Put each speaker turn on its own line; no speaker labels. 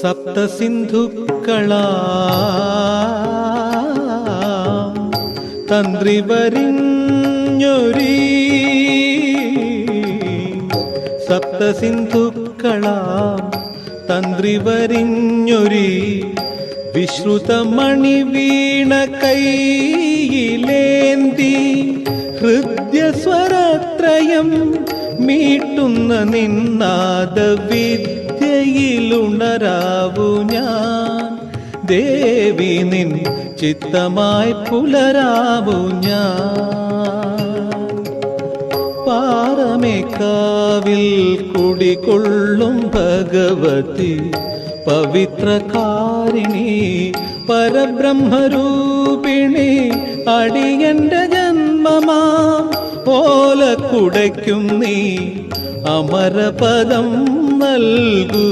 സപ്തസിന്ധുക്കളാ തന്ത്രി വരിഞ്ഞൊരീ സപ്തസിന്ധുക്കളാം തന്ത്രി വരിഞ്ഞൊരീ വിശ്രുതമണി വീണ കൈയിലേന്തി ഹൃദ്യസ്വരത്രയം മീട്ടുന്ന നിന്നാദ വിദ്യയിലുണരാവു ഞാൻ ദേവി നിൻ ചിത്തമായി പുലരാവു ഞാൻ പാറമേക്കാവിൽ കുടികൊള്ളും ഭഗവതി പവിത്രകാരിണി പരബ്രഹ്മരൂപിണി അടിയന്റെ ജന്മമാം ഓലക്കുടയ്ക്കും നീ അമരപദം നൽകൂ.